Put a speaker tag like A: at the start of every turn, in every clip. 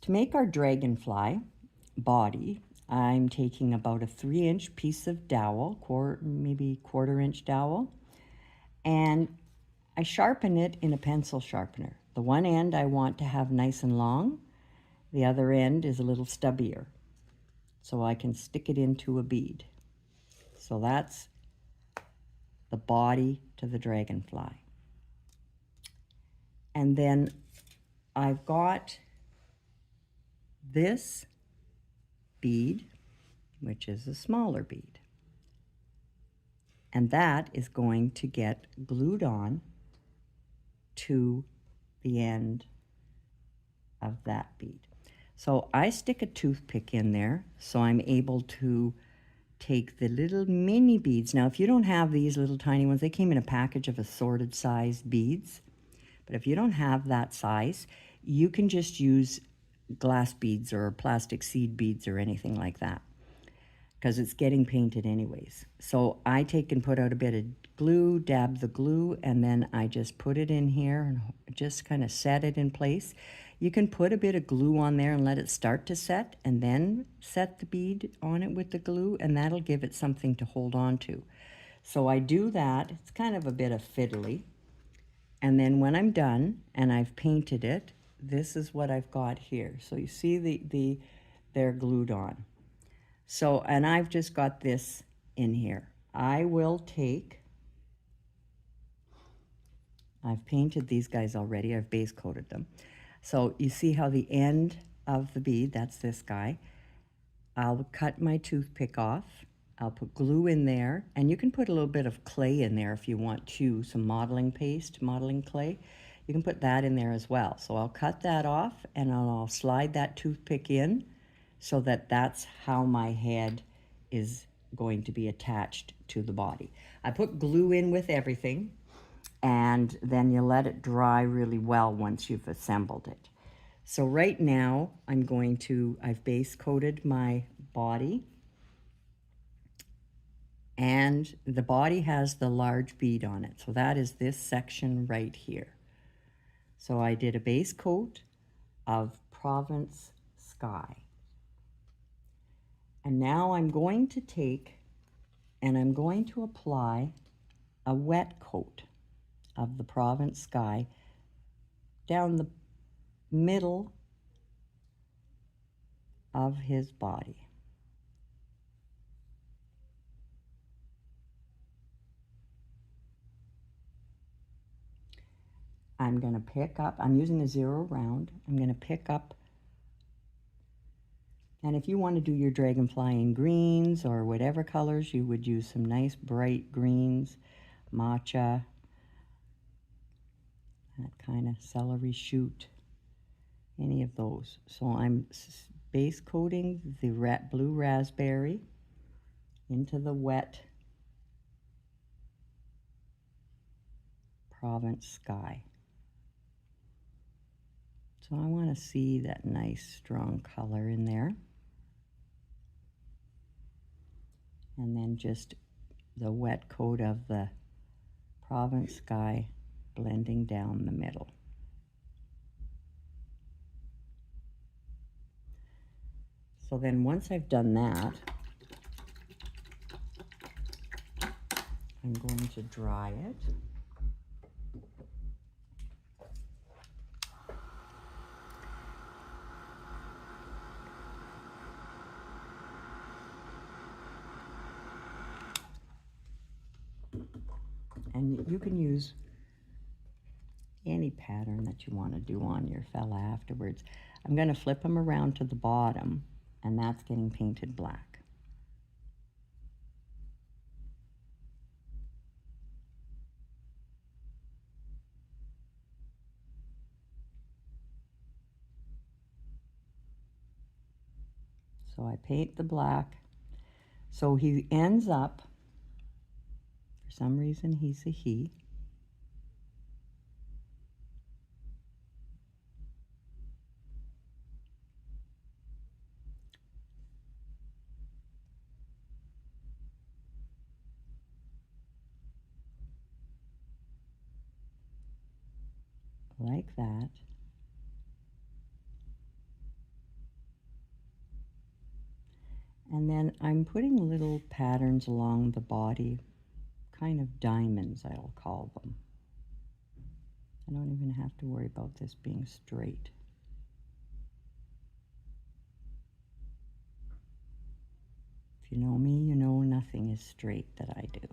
A: To make our dragonfly body, I'm taking about a 3-inch piece of dowel, maybe quarter-inch dowel, and I sharpen it in a pencil sharpener. The one end I want to have nice and long, the other end is a little stubbier, so I can stick it into a bead. So that's the body to the dragonfly. And then I've got this bead, which is a smaller bead. And that is going to get glued on to the end of that bead. So I stick a toothpick in there so I'm able to take the little mini beads. Now, if you don't have these little tiny ones, they came in a package of assorted sized beads. But if you don't have that size, you can just use glass beads or plastic seed beads or anything like that, because it's getting painted anyways. So I take and put out a bit of glue, dab the glue, and then I just put it in here and just kind of set it in place. You can put a bit of glue on there and let it start to set, and then set the bead on it with the glue, and that'll give it something to hold on to. So I do that. It's kind of a bit of fiddly. And then when I'm done and I've painted it, this is what I've got here. So you see they're glued on. So, and I've just got this in here. I will take, I've painted these guys already, I've base coated them. So you see how the end of the bead, that's this guy, I'll cut my toothpick off, I'll put glue in there, and you can put a little bit of clay in there if you want to, some modeling paste, modeling clay. You can put that in there as well. So I'll cut that off and I'll slide that toothpick in so that that's how my head is going to be attached to the body. I put glue in with everything, and then you let it dry really well once you've assembled it. So right now I've base coated my body, and the body has the large bead on it. So that is this section right here. So I did a base coat of Provence Sky. And now I'm going to take and I'm going to apply a wet coat of the Provence Sky down the middle of his body. I'm going to pick up, I'm using a 0 round, I'm going to pick up, and if you want to do your dragonfly in greens or whatever colors, you would use some nice bright greens, matcha, that kind of celery shoot, any of those. So I'm base coating the blue raspberry into the wet Provence Sky. So I want to see that nice strong color in there. And then just the wet coat of the Provence Sky blending down the middle. So then once I've done that, I'm going to dry it. And you can use any pattern that you want to do on your fella afterwards. I'm going to flip them around to the bottom, and that's getting painted black. So I paint the black. So he ends up, for some reason he's a he, like that. And then I'm putting little patterns along the body, kind of diamonds, I'll call them. I don't even have to worry about this being straight. If you know me, you know nothing is straight that I do.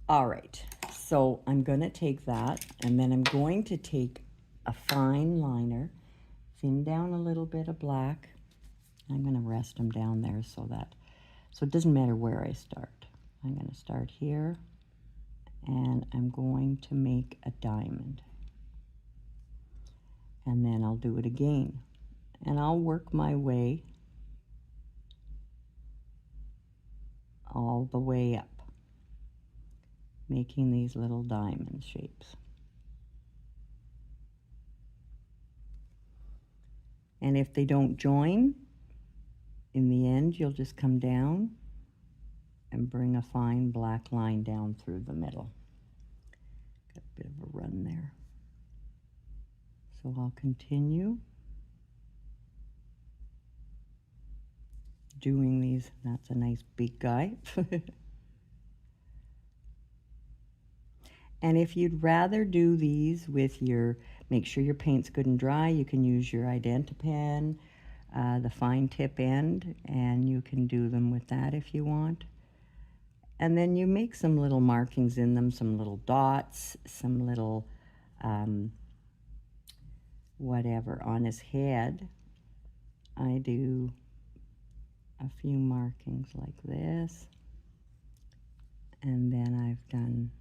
A: All right, so I'm going to take that, and then I'm going to take a fine liner, thin down a little bit of black. I'm going to rest them down there so it doesn't matter where I start. I'm going to start here, and I'm going to make a diamond. And then I'll do it again. And I'll work my way all the way up, making these little diamond shapes. And if they don't join, in the end, you'll just come down and bring a fine black line down through the middle. Got a bit of a run there. So I'll continue doing these. That's a nice big guy. And if you'd rather do these with make sure your paint's good and dry, you can use your Identipen, the fine tip end, and you can do them with that if you want. And then you make some little markings in them, some little dots, some little whatever. On his head, I do a few markings like this, and then I've done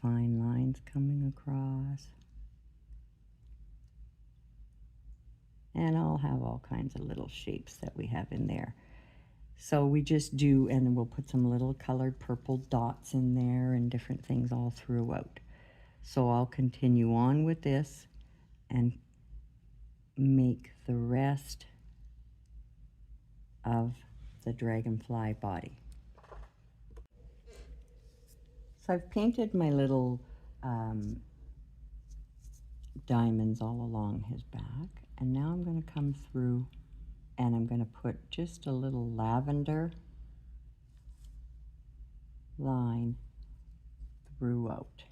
A: fine lines coming across, and I'll have all kinds of little shapes that we have in there. So we just do, and then we'll put some little colored purple dots in there and different things all throughout. So I'll continue on with this and make the rest of the dragonfly body. So I've painted my little diamonds all along his back, and now I'm going to come through and I'm going to put just a little lavender line throughout,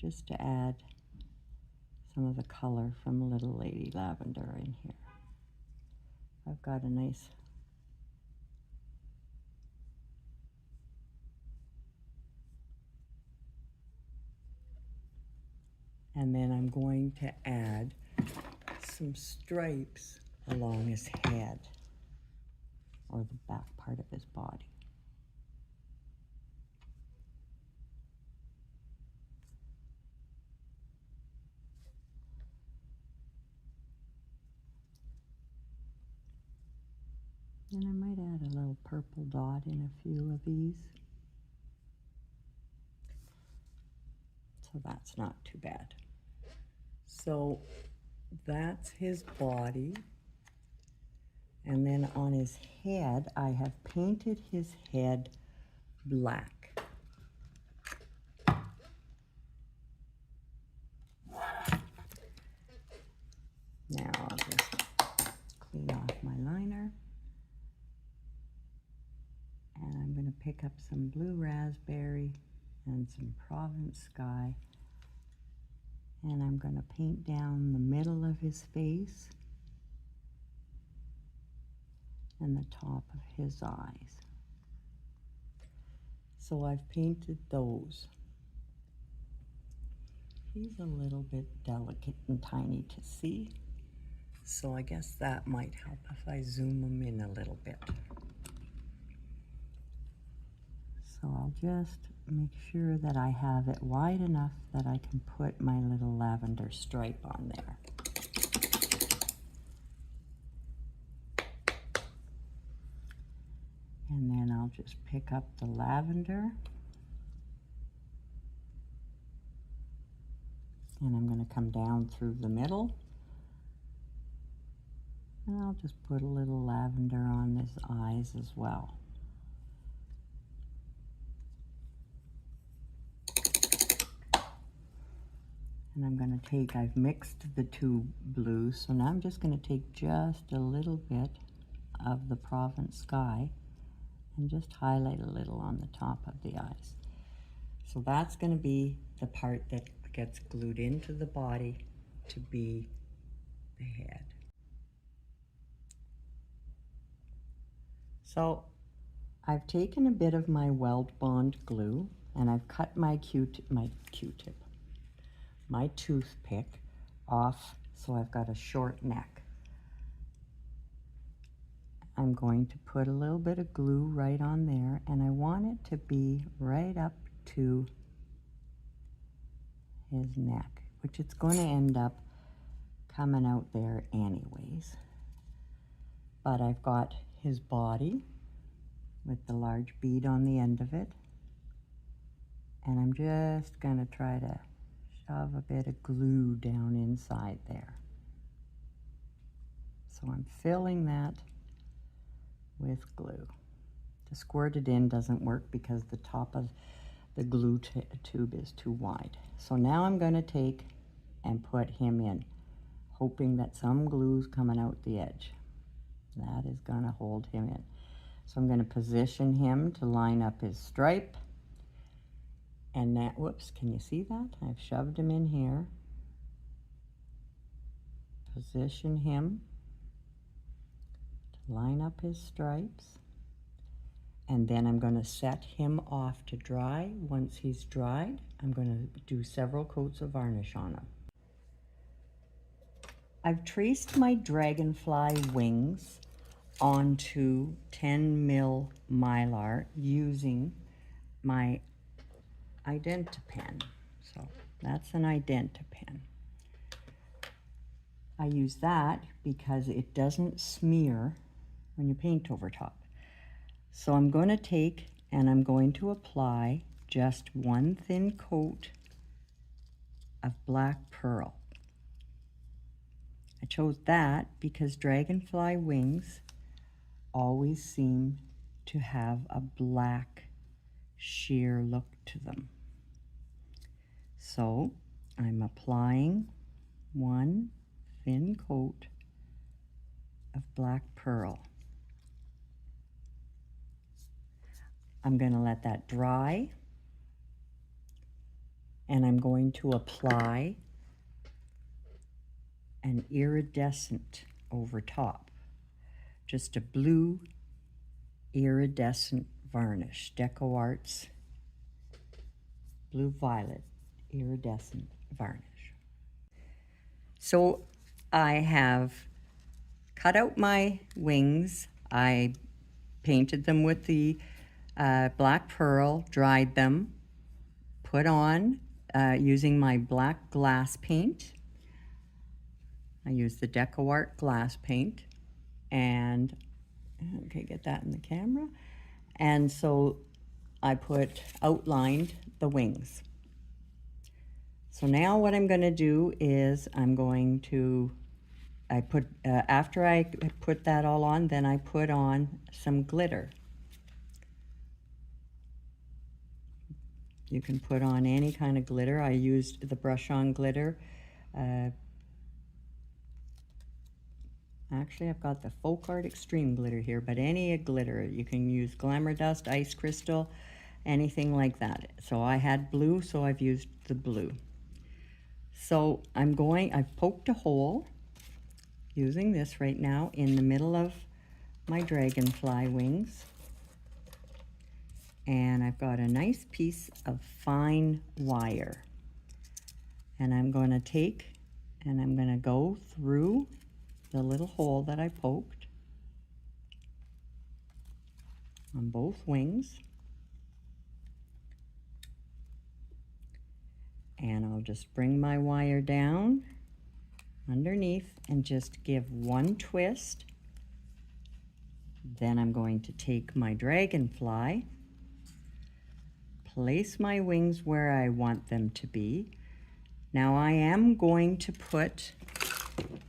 A: just to add some of the color from Little Lady Lavender in here. I've got a nice and then I'm going to add some stripes along his head, or the back part of his body. And I might add a little purple dot in a few of these. So that's not too bad. So that's his body. And then on his head, I have painted his head black. Now I'll just clean off my liner. And I'm going to pick up some blue raspberry and some Provence sky. And I'm going to paint down the middle of his face and the top of his eyes. So I've painted those. He's a little bit delicate and tiny to see, so I guess that might help if I zoom him in a little bit. So I'll just make sure that I have it wide enough that I can put my little lavender stripe on there. And then I'll just pick up the lavender, and I'm going to come down through the middle, and I'll just put a little lavender on his eyes as well. And I'm going to take, I've mixed the two blues, so now I'm just going to take just a little bit of the Provence sky and just highlight a little on the top of the eyes. So that's going to be the part that gets glued into the body to be the head. So I've taken a bit of my weld bond glue and I've cut my my toothpick off, so I've got a short neck. I'm going to put a little bit of glue right on there, and I want it to be right up to his neck, which it's going to end up coming out there anyways. But I've got his body with the large bead on the end of it, and I'm just going to try to shove a bit of glue down inside there. So I'm filling that with glue. To squirt it in doesn't work because the top of the glue tube is too wide. So now I'm going to take and put him in, hoping that some glue's coming out the edge. That is going to hold him in. So I'm going to position him to line up his stripe. And that, whoops, can you see that? I've shoved him in here. Position him to line up his stripes. And then I'm going to set him off to dry. Once he's dried, I'm going to do several coats of varnish on him. I've traced my dragonfly wings onto 10 mil Mylar using my Identi-Pen. So that's an Identi-Pen. I use that because it doesn't smear when you paint over top. So I'm going to take and I'm going to apply just one thin coat of black pearl. I chose that because dragonfly wings always seem to have a black sheer look to them. So I'm applying one thin coat of black pearl. I'm going to let that dry, and I'm going to apply an iridescent over top, just a blue iridescent varnish, Deco Arts Blue Violet iridescent varnish. So I have cut out my wings. I painted them with the black pearl, dried them, put on using my black glass paint. I used the Deco Art glass paint, and okay, get that in the camera. And so I outlined the wings. So now what I'm going to do is after I put that all on, then I put on some glitter. You can put on any kind of glitter. I used the brush-on glitter. Actually, I've got the Folk Art Extreme glitter here, but any glitter. You can use Glamour Dust, Ice Crystal, anything like that. So I had blue, so I've used the blue. So I've poked a hole using this right now in the middle of my dragonfly wings. And I've got a nice piece of fine wire. And I'm going to take and I'm going to go through the little hole that I poked on both wings. And I'll just bring my wire down underneath and just give one twist. Then I'm going to take my dragonfly, place my wings where I want them to be. Now I am going to put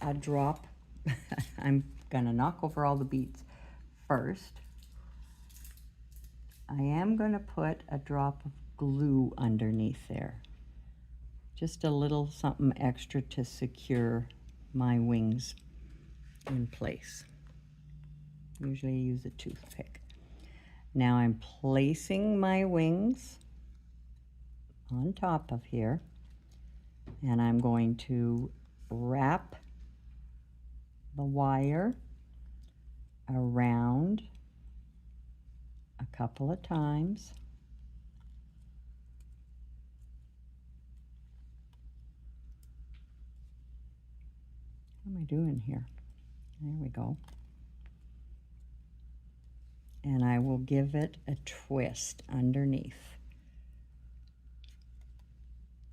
A: a drop, I'm going to knock over all the beads first. I am going to put a drop of glue underneath there. Just a little something extra to secure my wings in place. Usually I use a toothpick. Now I'm placing my wings on top of here, and I'm going to wrap the wire around a couple of times. What am I doing here? There we go. And I will give it a twist underneath.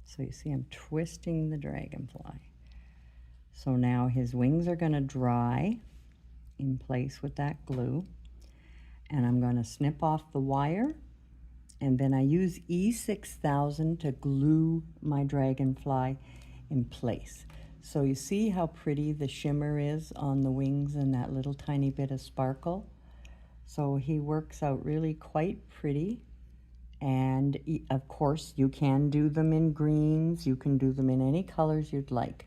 A: So you see I'm twisting the dragonfly. So now his wings are going to dry in place with that glue. And I'm going to snip off the wire. And then I use E6000 to glue my dragonfly in place. So you see how pretty the shimmer is on the wings and that little tiny bit of sparkle? So he works out really quite pretty. And of course you can do them in greens, you can do them in any colors you'd like.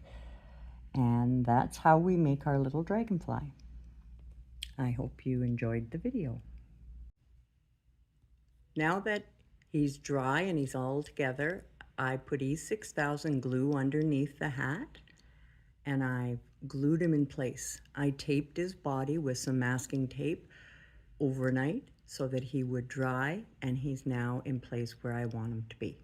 A: And that's how we make our little dragonfly. I hope you enjoyed the video. Now that he's dry and he's all together, I put E6000 glue underneath the hat and I glued him in place. I taped his body with some masking tape overnight so that he would dry, and he's now in place where I want him to be.